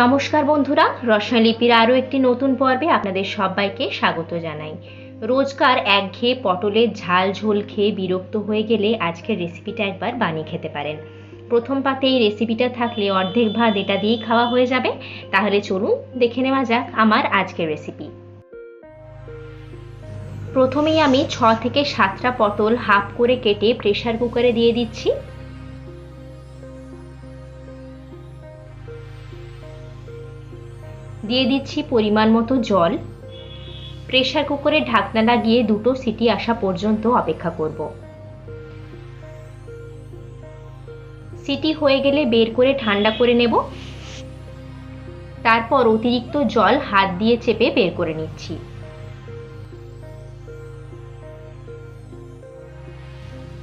নমস্কার বন্ধুরা, রসনালিপির আরও একটি নতুন পর্বে আপনাদের সবাইকে স্বাগত জানাই। রোজকার একঘেয়ে পটলের ঝাল ঝোল খেয়ে বিরক্ত হয়ে গেলে আজকের রেসিপিটা একবার বানিয়ে খেতে পারেন। প্রথম পাতে এই রেসিপিটা থাকলে অর্ধেক ভাত এটা দিয়েই খাওয়া হয়ে যাবে। তাহলে চলুন দেখে নেওয়া যাক আমার আজকের রেসিপি। প্রথমেই আমি 6 থেকে 7টা পটল হাফ করে কেটে প্রেসার কুকারে দিয়ে দিচ্ছি। দিয়ে দিচ্ছি পরিমাণ মতো জল। প্রেসার কুকারে ঢাকনা লাগিয়ে 2টো সিটি আসা পর্যন্ত অপেক্ষা করব। সিটি হয়ে গেলে বের করে ঠান্ডা করে নেব। তারপর অতিরিক্ত জল হাত দিয়ে চেপে বের করে নিচ্ছি।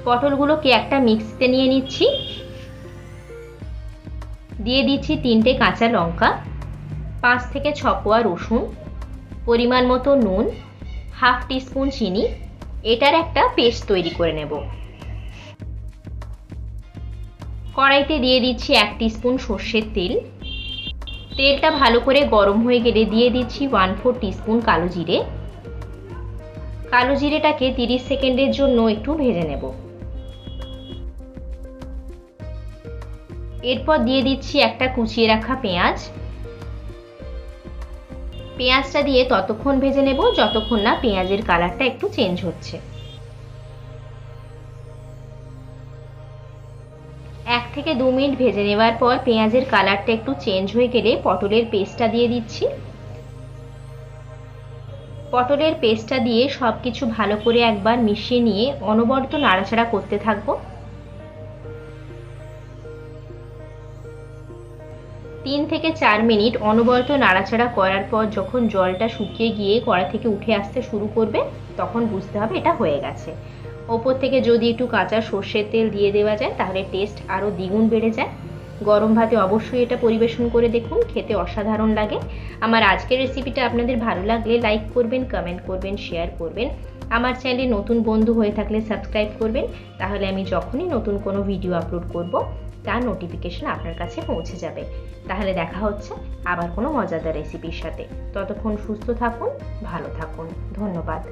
পটলগুলোকে একটা মিক্সিতে নিয়ে নিচ্ছি। দিয়ে দিচ্ছি 3টে কাঁচা লঙ্কা, 5 থেকে 6 কোয়া রসুন, পরিমাণ মতো নুন, হাফ টিস্পুন চিনি। এটার একটা পেস্ট তৈরি করে নেব। কড়াইতে দিয়ে দিচ্ছি 1 টিস্পুন সর্ষের তেল। তেলটা ভালো করে গরম হয়ে গেলে দিয়ে দিচ্ছি 1/4 টিস্পুন কালো জিরে। কালো জিরেটাকে 30 সেকেন্ডের জন্য একটু ভেজে নেব। এরপর দিয়ে দিচ্ছি একটা কুচিয়ে রাখা পেঁয়াজ। পেঁয়াজটা দিয়ে ততক্ষণ ভেজে নেব যতক্ষণ না পেঁয়াজের কালারটা একটু চেঞ্জ হচ্ছে। 1 থেকে 2 মিনিট ভেজে নেওয়ার পর পেঁয়াজের কালারটা একটু চেঞ্জ হয়ে গেলে পটলের পেস্টটা দিয়ে দিচ্ছি। পটলের পেস্টটা দিয়ে সবকিছু ভালো করে একবার মিশিয়ে নিয়ে অনবরত নাড়াচাড়া করতে থাকবো। 3 থেকে 4 মিনিট অনবরত নাড়াচাড়া করার পর যখন জলটা শুকিয়ে গিয়ে কড়াই থেকে উঠে আসতে শুরু করবে তখন বুঝতে হবে এটা হয়ে গেছে। ওপর থেকে যদি একটু কাঁচা সর্ষের তেল দিয়ে দেওয়া যায় তাহলে টেস্ট আরও দ্বিগুণ বেড়ে যায়। গরম ভাতে অবশ্যই এটা পরিবেশন করে দেখুন, খেতে অসাধারণ লাগে। আমার আজকের রেসিপিটা আপনাদের ভালো লাগলে লাইক করবেন, কমেন্ট করবেন, শেয়ার করবেন। আমার চ্যানেলে নতুন বন্ধু হয়ে থাকলে সাবস্ক্রাইব করবেন, তাহলে আমি যখনই নতুন কোনো ভিডিও আপলোড করব তার নোটিফিকেশন আপনার কাছে পৌঁছে যাবে। তাহলে দেখা হচ্ছে আবার কোনো মজাদার রেসিপির সাথে। ততক্ষণ সুস্থ থাকুন, ভালো থাকুন। ধন্যবাদ।